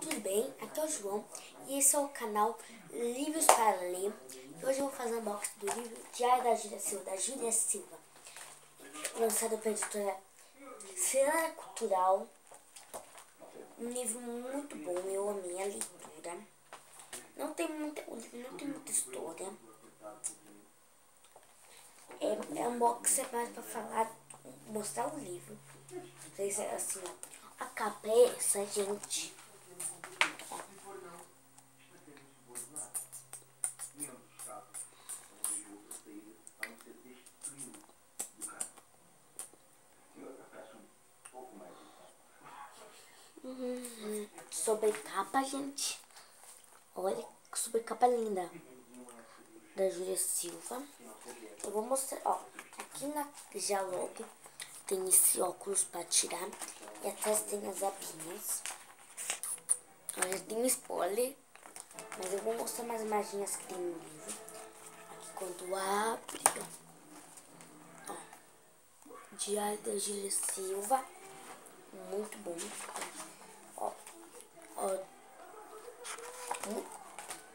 Tudo bem? Aqui é o João e esse é o canal Livros para Ler. E hoje eu vou fazer um unboxing do livro Diário da Júlia Silva, lançado pela editora Cena Cultural. Um livro muito bom, eu amei a leitura. O livro não tem muita história. É um unboxing mais para falar, mostrar o livro. Vocês assim, ó, a capa é essa, gente. Sobrecapa, gente. Olha que sobrecapa linda da Júlia Silva. Eu vou mostrar, ó. Aqui na já logo tem esse óculos para tirar. E atrás tem as abinhas. Olha, tem um spoiler. Mas eu vou mostrar mais imagens que tem no livro. Aqui quando abre, ó. Diário da Júlia Silva. Muito bom. Ó.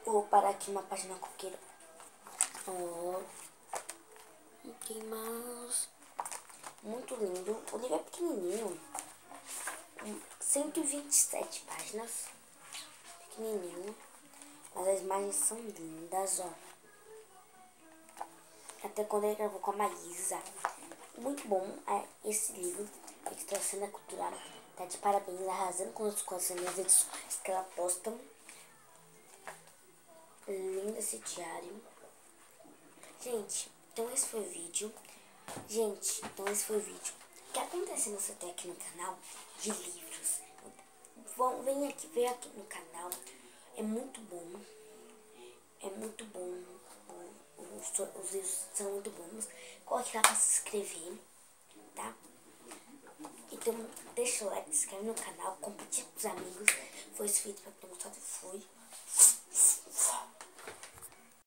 Vou parar aqui uma página coqueira. Ó. Tem mais. Muito lindo. O livro é pequenininho. 127 páginas. Pequenininho. Mas as imagens são lindas, ó. Até quando ele gravou com a Maísa. Muito bom esse livro. Extra Cena Cultural. Tá de parabéns, arrasando com as minhas edições que ela posta. Lindo esse diário. Gente, então esse foi o vídeo. O que acontece nessa aqui no canal de livros? Vem aqui, ver aqui no canal. É muito bom. É muito bom. Os livros são muito bons. Coloque lá pra se inscrever, tá? Então, deixa o like, se inscreve no canal, compartilha com os amigos. Foi esse vídeo pra todo mundo. Fui.